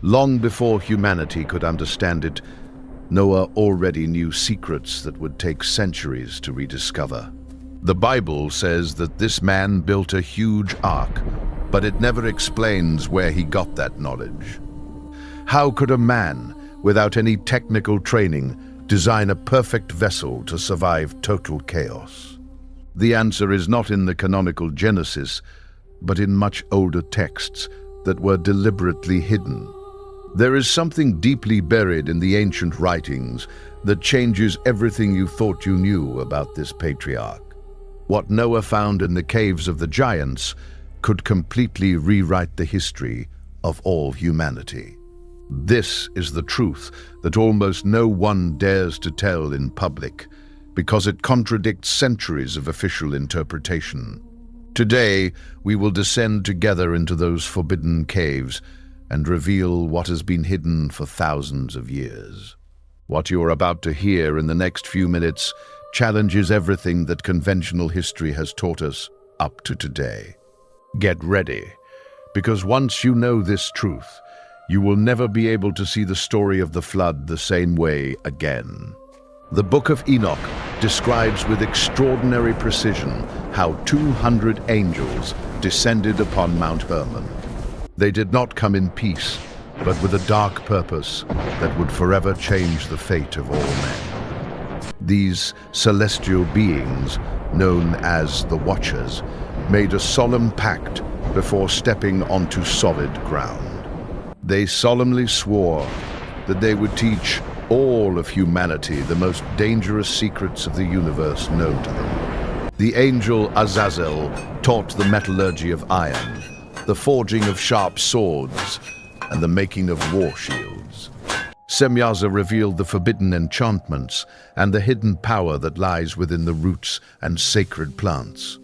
Long before humanity could understand it, Noah already knew secrets that would take centuries to rediscover. The Bible says that this man built a huge ark, but it never explains where he got that knowledge. How could a man, without any technical training, design a perfect vessel to survive total chaos? The answer is not in the canonical Genesis, but in much older texts that were deliberately hidden. There is something deeply buried in the ancient writings that changes everything you thought you knew about this patriarch. What Noah found in the caves of the giants could completely rewrite the history of all humanity. This is the truth that almost no one dares to tell in public, because it contradicts centuries of official interpretation. Today, we will descend together into those forbidden caves and reveal what has been hidden for thousands of years. What you are about to hear in the next few minutes challenges everything that conventional history has taught us up to today. Get ready, because once you know this truth, you will never be able to see the story of the flood the same way again. The Book of Enoch describes with extraordinary precision how 200 angels descended upon Mount Hermon. They did not come in peace, but with a dark purpose that would forever change the fate of all men. These celestial beings, known as the Watchers, made a solemn pact before stepping onto solid ground. They solemnly swore that they would teach all of humanity the most dangerous secrets of the universe known to them. The angel Azazel taught the metallurgy of iron, the forging of sharp swords, and the making of war shields. Semyaza revealed the forbidden enchantments and the hidden power that lies within the roots and sacred plants.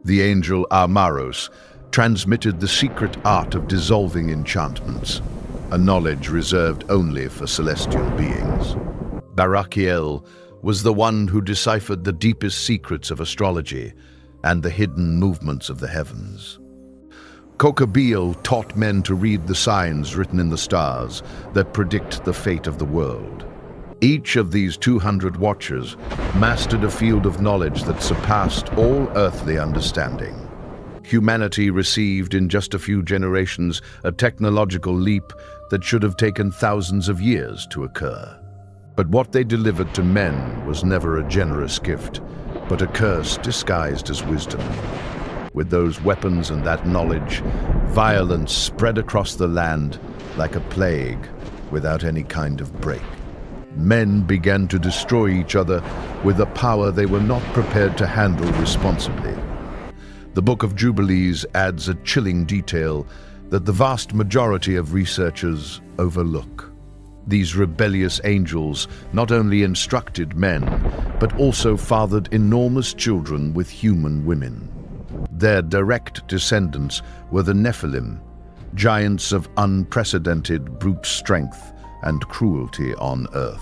The angel Amaros transmitted the secret art of dissolving enchantments, a knowledge reserved only for celestial beings. Barakiel was the one who deciphered the deepest secrets of astrology and the hidden movements of the heavens. Kokabeel taught men to read the signs written in the stars that predict the fate of the world. Each of these 200 watchers mastered a field of knowledge that surpassed all earthly understanding. Humanity received in just a few generations a technological leap that should have taken thousands of years to occur. But what they delivered to men was never a generous gift, but a curse disguised as wisdom. With those weapons and that knowledge, violence spread across the land like a plague without any kind of break. Men began to destroy each other with a power they were not prepared to handle responsibly. The Book of Jubilees adds a chilling detail that the vast majority of researchers overlook. These rebellious angels not only instructed men, but also fathered enormous children with human women. Their direct descendants were the Nephilim, giants of unprecedented brute strength and cruelty on Earth.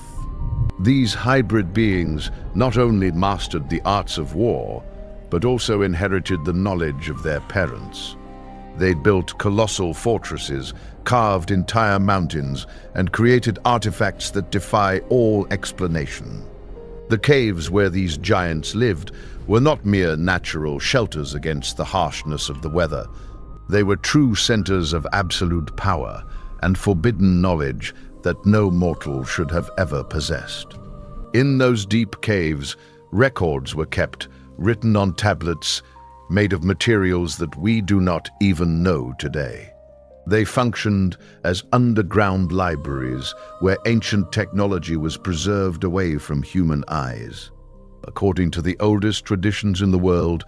These hybrid beings not only mastered the arts of war, but also inherited the knowledge of their parents. They built colossal fortresses, carved entire mountains, and created artifacts that defy all explanation. The caves where these giants lived were not mere natural shelters against the harshness of the weather. They were true centers of absolute power and forbidden knowledge that no mortal should have ever possessed. In those deep caves, records were kept, written on tablets made of materials that we do not even know today. They functioned as underground libraries where ancient technology was preserved away from human eyes. According to the oldest traditions in the world,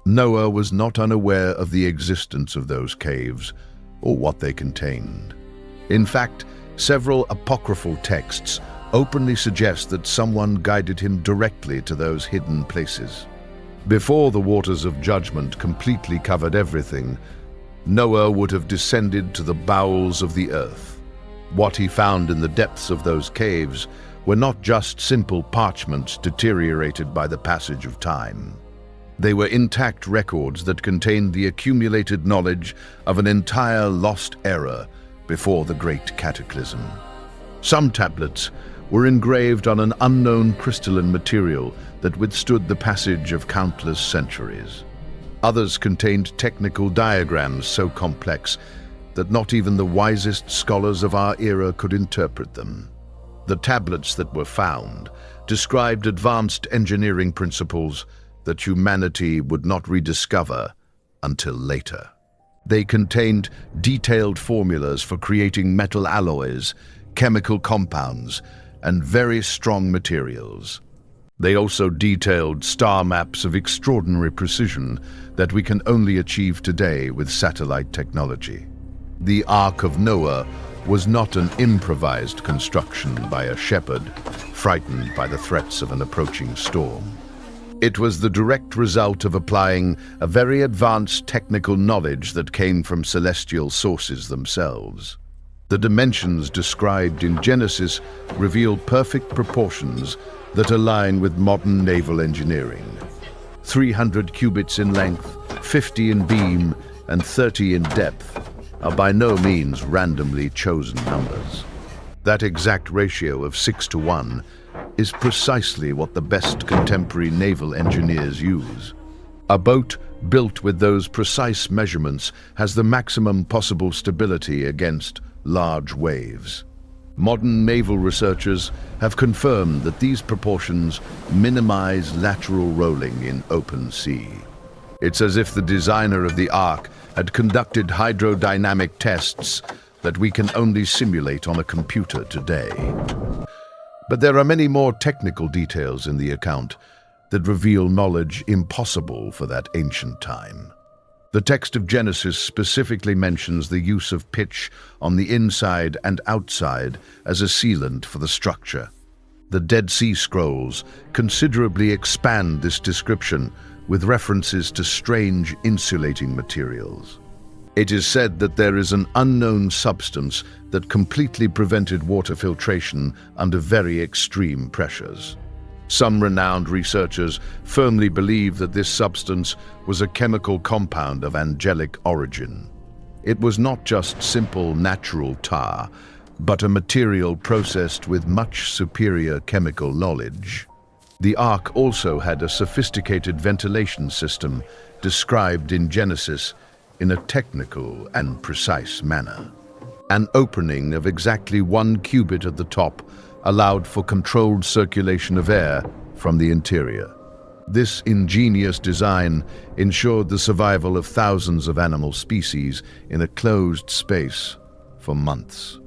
Noah was not unaware of the existence of those caves or what they contained. In fact, several apocryphal texts openly suggest that someone guided him directly to those hidden places. Before the waters of judgment completely covered everything, Noah would have descended to the bowels of the earth. What he found in the depths of those caves were not just simple parchments deteriorated by the passage of time. They were intact records that contained the accumulated knowledge of an entire lost era before the Great Cataclysm. Some tablets were engraved on an unknown crystalline material that withstood the passage of countless centuries. Others contained technical diagrams so complex that not even the wisest scholars of our era could interpret them. The tablets that were found described advanced engineering principles that humanity would not rediscover until later. They contained detailed formulas for creating metal alloys, chemical compounds, and very strong materials. They also detailed star maps of extraordinary precision that we can only achieve today with satellite technology. The Ark of Noah was not an improvised construction by a shepherd frightened by the threats of an approaching storm. It was the direct result of applying a very advanced technical knowledge that came from celestial sources themselves. The dimensions described in Genesis reveal perfect proportions that align with modern naval engineering. 300 cubits in length, 50 in beam, and 30 in depth are by no means randomly chosen numbers. That exact ratio of 6-to-1 is precisely what the best contemporary naval engineers use. A boat built with those precise measurements has the maximum possible stability against large waves. Modern naval researchers have confirmed that these proportions minimize lateral rolling in open sea. It's as if the designer of the Ark had conducted hydrodynamic tests that we can only simulate on a computer today. But there are many more technical details in the account that reveal knowledge impossible for that ancient time. The text of Genesis specifically mentions the use of pitch on the inside and outside as a sealant for the structure. The Dead Sea Scrolls considerably expand this description with references to strange insulating materials. It is said that there is an unknown substance that completely prevented water filtration under very extreme pressures. Some renowned researchers firmly believe that this substance was a chemical compound of angelic origin. It was not just simple natural tar, but a material processed with much superior chemical knowledge. The Ark also had a sophisticated ventilation system described in Genesis in a technical and precise manner. An opening of exactly 1 cubit at the top allowed for controlled circulation of air from the interior. This ingenious design ensured the survival of thousands of animal species in a closed space for months.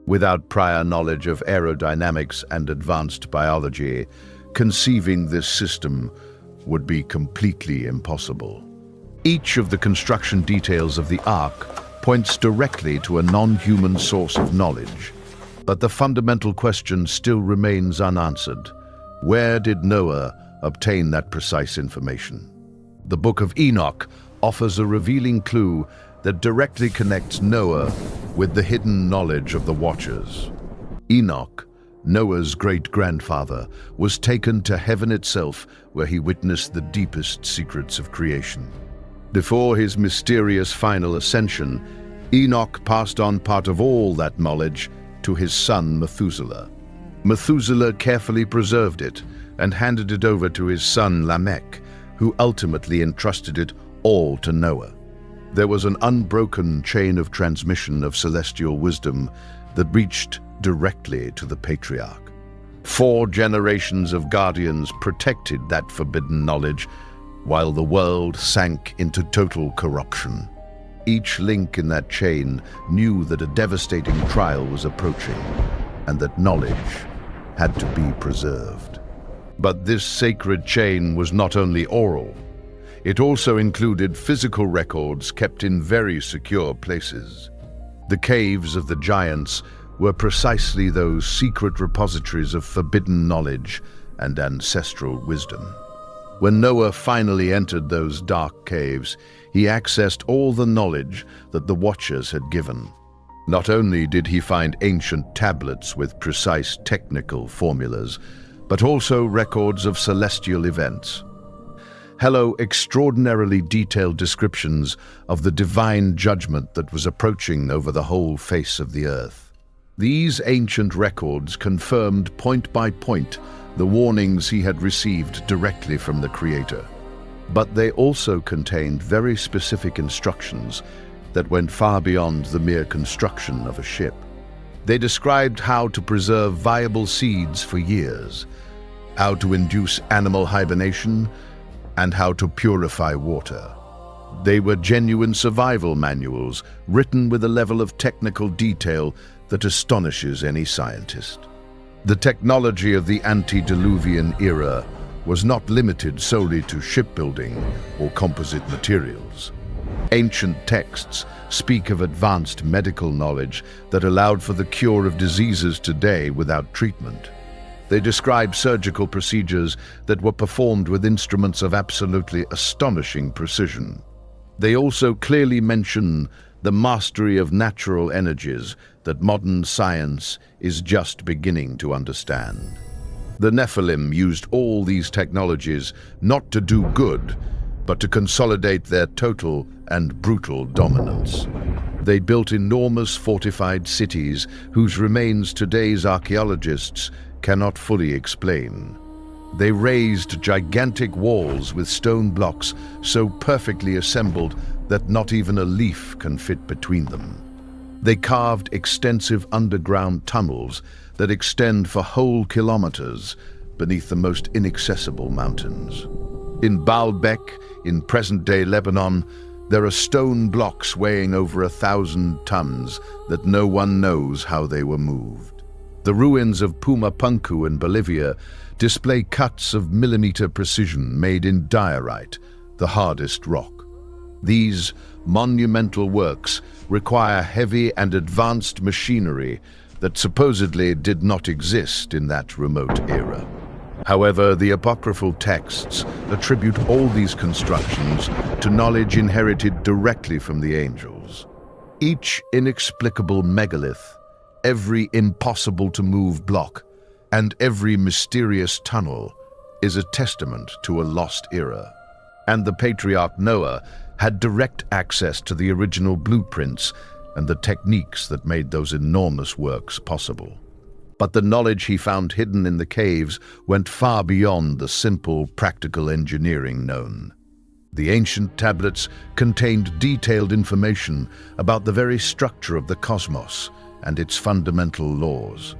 Without prior knowledge of aerodynamics and advanced biology, conceiving this system would be completely impossible. Each of the construction details of the Ark points directly to a non-human source of knowledge. But the fundamental question still remains unanswered. Where did Noah obtain that precise information? The Book of Enoch offers a revealing clue that directly connects Noah with the hidden knowledge of the Watchers. Enoch, Noah's great-grandfather, was taken to heaven itself, where he witnessed the deepest secrets of creation. Before his mysterious final ascension, Enoch passed on part of all that knowledge to his son Methuselah. Methuselah carefully preserved it and handed it over to his son Lamech, who ultimately entrusted it all to Noah. There was an unbroken chain of transmission of celestial wisdom that reached directly to the patriarch. 4 generations of guardians protected that forbidden knowledge, while the world sank into total corruption. Each link in that chain knew that a devastating trial was approaching, and that knowledge had to be preserved. But this sacred chain was not only oral. It also included physical records kept in very secure places. The caves of the giants were precisely those secret repositories of forbidden knowledge and ancestral wisdom. When Noah finally entered those dark caves, he accessed all the knowledge that the Watchers had given. Not only did he find ancient tablets with precise technical formulas, but also records of celestial events. hello extraordinarily detailed descriptions of the divine judgment that was approaching over the whole face of the earth. These ancient records confirmed point by point the warnings he had received directly from the Creator. But they also contained very specific instructions that went far beyond the mere construction of a ship. They described how to preserve viable seeds for years, how to induce animal hibernation, and how to purify water. They were genuine survival manuals written with a level of technical detail that astonishes any scientist. The technology of the antediluvian era was not limited solely to shipbuilding or composite materials. Ancient texts speak of advanced medical knowledge that allowed for the cure of diseases today without treatment. They describe surgical procedures that were performed with instruments of absolutely astonishing precision. They also clearly mention the mastery of natural energies that modern science is just beginning to understand. The Nephilim used all these technologies not to do good, but to consolidate their total and brutal dominance. They built enormous fortified cities whose remains today's archaeologists cannot fully explain. They raised gigantic walls with stone blocks so perfectly assembled that not even a leaf can fit between them. They carved extensive underground tunnels that extend for whole kilometers beneath the most inaccessible mountains. In Baalbek, in present-day Lebanon, there are stone blocks weighing over 1,000 tons that no one knows how they were moved. The ruins of Pumapunku in Bolivia display cuts of millimeter precision made in diorite, the hardest rock. These monumental works require heavy and advanced machinery that supposedly did not exist in that remote era. However, the apocryphal texts attribute all these constructions to knowledge inherited directly from the angels. Each inexplicable megalith, every impossible-to-move block, and every mysterious tunnel is a testament to a lost era. And the patriarch Noah had direct access to the original blueprints and the techniques that made those enormous works possible. But the knowledge he found hidden in the caves went far beyond the simple, practical engineering known. The ancient tablets contained detailed information about the very structure of the cosmos and its fundamental laws.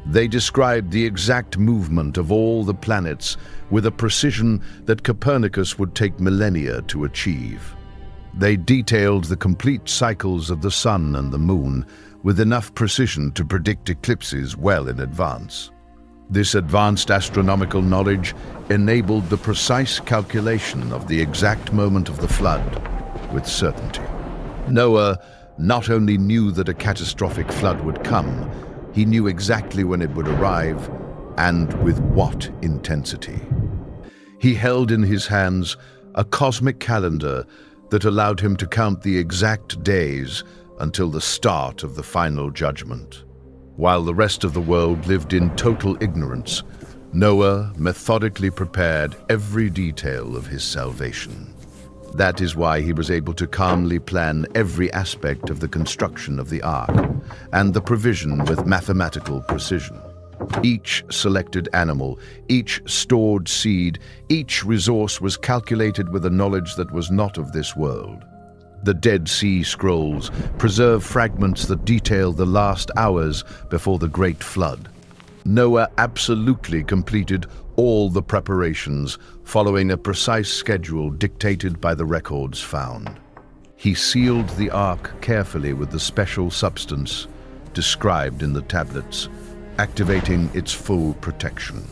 They described the exact movement of all the planets with a precision that Copernicus would take millennia to achieve. They detailed the complete cycles of the sun and the moon with enough precision to predict eclipses well in advance. This advanced astronomical knowledge enabled the precise calculation of the exact moment of the flood with certainty. Noah not only knew that a catastrophic flood would come, he knew exactly when it would arrive and with what intensity. He held in his hands a cosmic calendar that allowed him to count the exact days until the start of the final judgment. While the rest of the world lived in total ignorance, Noah methodically prepared every detail of his salvation. That is why he was able to calmly plan every aspect of the construction of the ark and the provision with mathematical precision. Each selected animal, each stored seed, each resource was calculated with a knowledge that was not of this world. The Dead Sea Scrolls preserve fragments that detail the last hours before the Great Flood. Noah absolutely completed all the preparations following a precise schedule dictated by the records found. He sealed the ark carefully with the special substance described in the tablets, activating its full protection.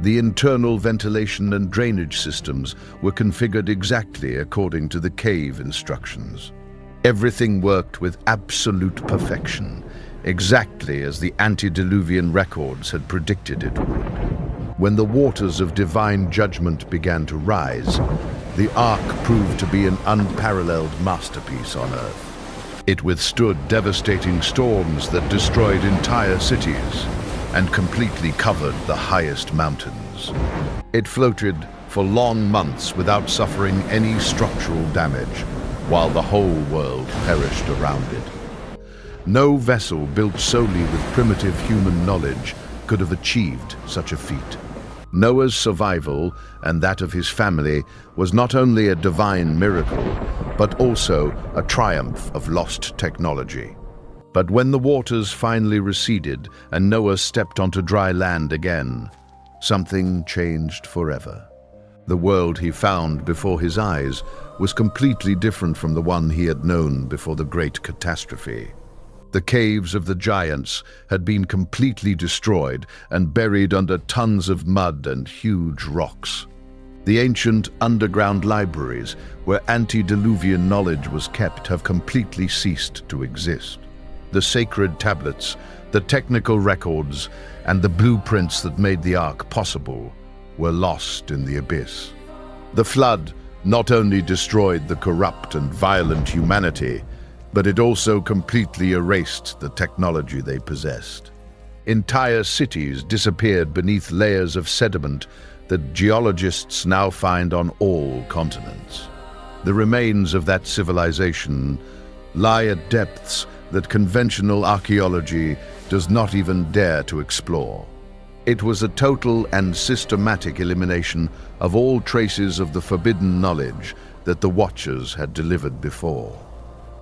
The internal ventilation and drainage systems were configured exactly according to the cave instructions. Everything worked with absolute perfection, exactly as the antediluvian records had predicted it would. When the waters of divine judgment began to rise, the ark proved to be an unparalleled masterpiece on Earth. It withstood devastating storms that destroyed entire cities and completely covered the highest mountains. It floated for long months without suffering any structural damage, while the whole world perished around it. No vessel built solely with primitive human knowledge could have achieved such a feat. Noah's survival and that of his family was not only a divine miracle, but also a triumph of lost technology. But when the waters finally receded and Noah stepped onto dry land again, something changed forever. The world he found before his eyes was completely different from the one he had known before the great catastrophe. The caves of the giants had been completely destroyed and buried under tons of mud and huge rocks. The ancient underground libraries where antediluvian knowledge was kept have completely ceased to exist. The sacred tablets, the technical records, and the blueprints that made the Ark possible were lost in the abyss. The flood not only destroyed the corrupt and violent humanity, but it also completely erased the technology they possessed. Entire cities disappeared beneath layers of sediment that geologists now find on all continents. The remains of that civilization lie at depths that conventional archaeology does not even dare to explore. It was a total and systematic elimination of all traces of the forbidden knowledge that the Watchers had delivered before.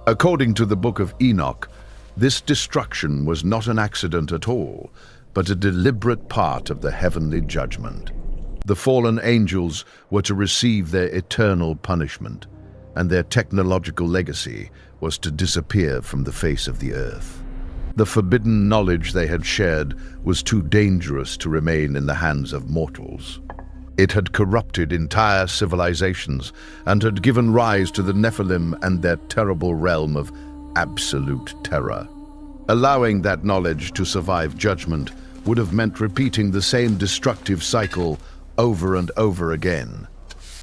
According to the Book of Enoch, this destruction was not an accident at all, but a deliberate part of the heavenly judgment. The fallen angels were to receive their eternal punishment, and their technological legacy was to disappear from the face of the earth. The forbidden knowledge they had shared was too dangerous to remain in the hands of mortals. It had corrupted entire civilizations and had given rise to the Nephilim and their terrible realm of absolute terror. Allowing that knowledge to survive judgment would have meant repeating the same destructive cycle over and over again.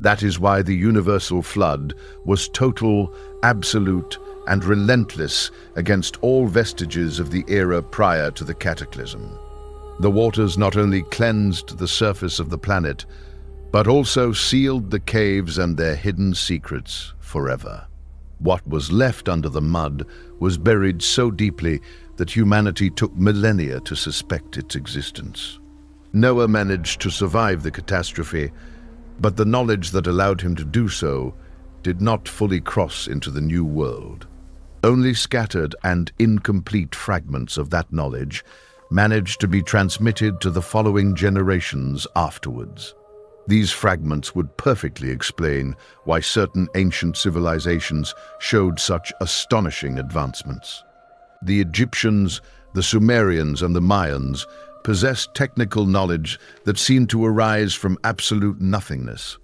That is why the universal flood was total, absolute, and relentless against all vestiges of the era prior to the cataclysm. The waters not only cleansed the surface of the planet, but also sealed the caves and their hidden secrets forever. What was left under the mud was buried so deeply that humanity took millennia to suspect its existence. Noah managed to survive the catastrophe, but the knowledge that allowed him to do so did not fully cross into the new world. Only scattered and incomplete fragments of that knowledge managed to be transmitted to the following generations afterwards. These fragments would perfectly explain why certain ancient civilizations showed such astonishing advancements. The Egyptians, the Sumerians, and the Mayans possessed technical knowledge that seemed to arise from absolute nothingness.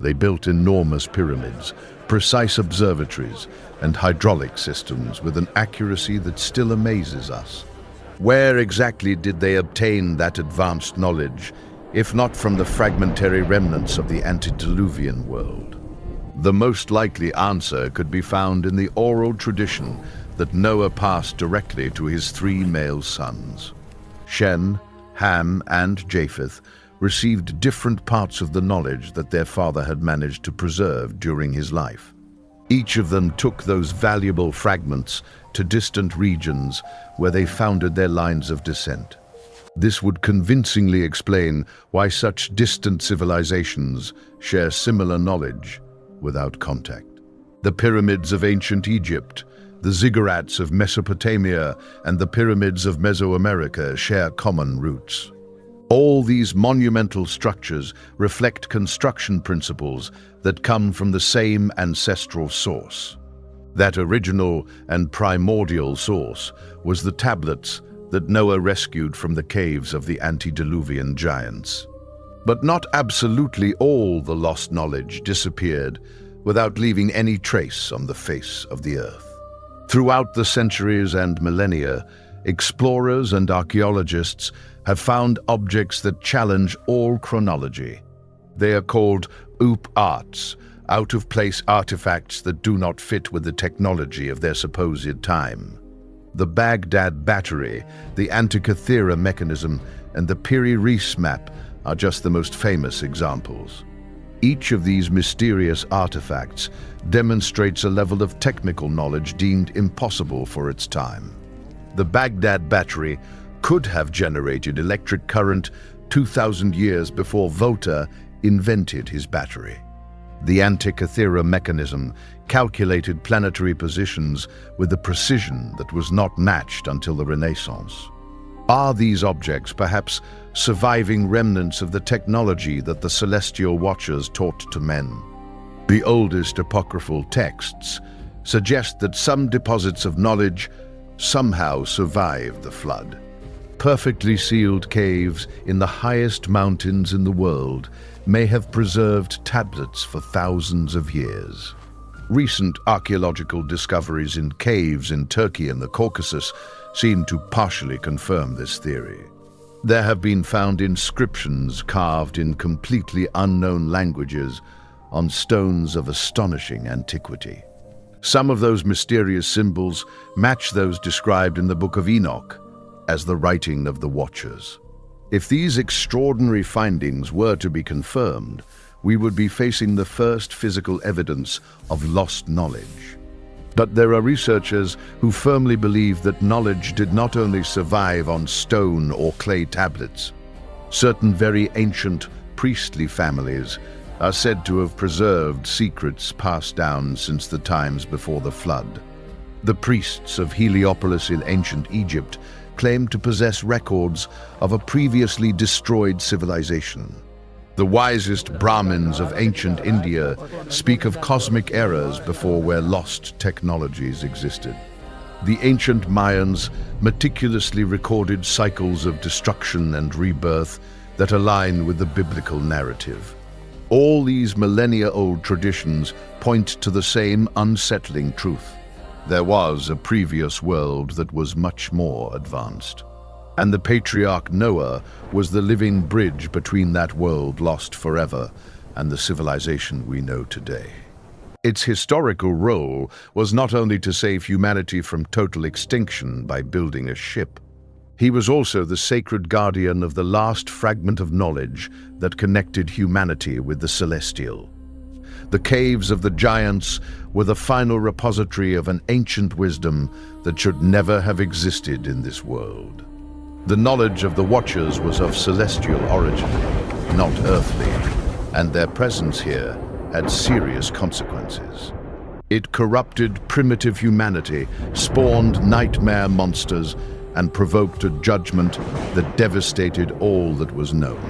They built enormous pyramids, precise observatories, and hydraulic systems with an accuracy that still amazes us. Where exactly did they obtain that advanced knowledge, if not from the fragmentary remnants of the antediluvian world? The most likely answer could be found in the oral tradition that Noah passed directly to his three male sons. Shem, Ham, and Japheth received different parts of the knowledge that their father had managed to preserve during his life. Each of them took those valuable fragments to distant regions where they founded their lines of descent. This would convincingly explain why such distant civilizations share similar knowledge without contact. The pyramids of ancient Egypt, the ziggurats of Mesopotamia, and the pyramids of Mesoamerica share common roots. All these monumental structures reflect construction principles that come from the same ancestral source. That original and primordial source was the tablets that Noah rescued from the caves of the antediluvian giants. But not absolutely all the lost knowledge disappeared without leaving any trace on the face of the earth. Throughout the centuries and millennia, explorers and archaeologists have found objects that challenge all chronology. They are called arts, out-of-place artifacts that do not fit with the technology of their supposed time. The Baghdad Battery, the Antikythera mechanism, and the Piri Reis map are just the most famous examples. Each of these mysterious artifacts demonstrates a level of technical knowledge deemed impossible for its time. The Baghdad battery could have generated electric current 2,000 years before Volta invented his battery. The Antikythera mechanism calculated planetary positions with a precision that was not matched until the Renaissance. Are these objects perhaps surviving remnants of the technology that the celestial watchers taught to men? The oldest apocryphal texts suggest that some deposits of knowledge somehow survived the flood. Perfectly sealed caves in the highest mountains in the world may have preserved tablets for thousands of years. Recent archaeological discoveries in caves in Turkey and the Caucasus seem to partially confirm this theory. There have been found inscriptions carved in completely unknown languages on stones of astonishing antiquity. Some of those mysterious symbols match those described in the Book of Enoch as the writing of the Watchers. If these extraordinary findings were to be confirmed, we would be facing the first physical evidence of lost knowledge. But there are researchers who firmly believe that knowledge did not only survive on stone or clay tablets. Certain very ancient priestly families are said to have preserved secrets passed down since the times before the flood. The priests of Heliopolis in ancient Egypt claim to possess records of a previously destroyed civilization. The wisest Brahmins of ancient India speak of cosmic eras before where lost technologies existed. The ancient Mayans meticulously recorded cycles of destruction and rebirth that align with the biblical narrative. All these millennia-old traditions point to the same unsettling truth. There was a previous world that was much more advanced. And the patriarch Noah was the living bridge between that world lost forever and the civilization we know today. Its historical role was not only to save humanity from total extinction by building a ship. He was also the sacred guardian of the last fragment of knowledge that connected humanity with the celestial. The caves of the giants were the final repository of an ancient wisdom that should never have existed in this world. The knowledge of the Watchers was of celestial origin, not earthly, and their presence here had serious consequences. It corrupted primitive humanity, spawned nightmare monsters, and provoked a judgment that devastated all that was known.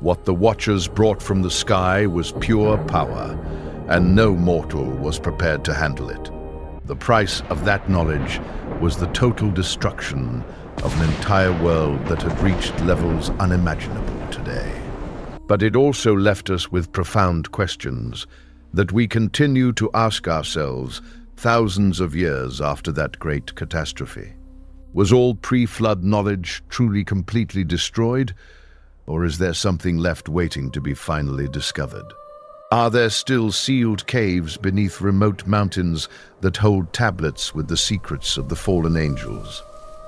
What the Watchers brought from the sky was pure power, and no mortal was prepared to handle it. The price of that knowledge was the total destruction of an entire world that had reached levels unimaginable today. But it also left us with profound questions that we continue to ask ourselves thousands of years after that great catastrophe. Was all pre-flood knowledge truly completely destroyed, or is there something left waiting to be finally discovered? Are there still sealed caves beneath remote mountains that hold tablets with the secrets of the fallen angels?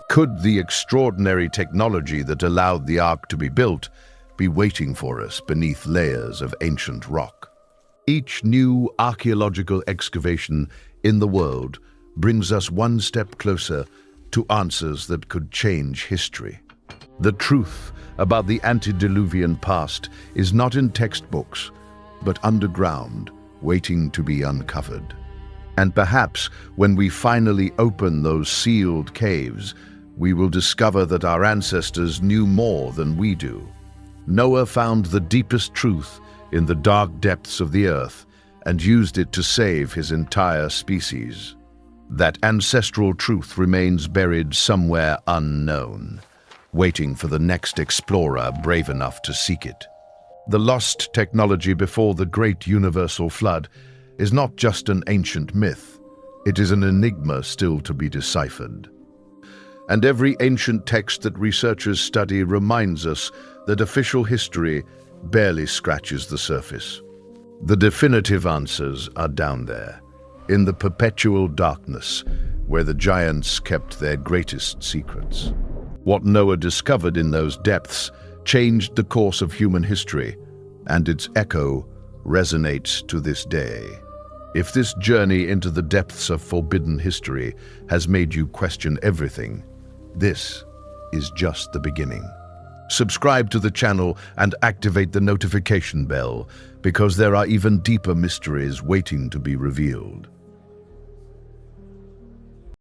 Could the extraordinary technology that allowed the Ark to be built be waiting for us beneath layers of ancient rock? Each new archaeological excavation in the world brings us one step closer to answers that could change history. The truth about the antediluvian past is not in textbooks, but underground, waiting to be uncovered. And perhaps when we finally open those sealed caves, we will discover that our ancestors knew more than we do. Noah found the deepest truth in the dark depths of the earth and used it to save his entire species. That ancestral truth remains buried somewhere unknown, waiting for the next explorer brave enough to seek it. The lost technology before the great universal flood is not just an ancient myth, it is an enigma still to be deciphered. And every ancient text that researchers study reminds us that official history barely scratches the surface. The definitive answers are down there, in the perpetual darkness, where the giants kept their greatest secrets. What Noah discovered in those depths changed the course of human history, and its echo resonate to this day. If this journey into the depths of forbidden history has made you question everything, this is just the beginning. Subscribe to the channel and activate the notification bell, because there are even deeper mysteries waiting to be revealed.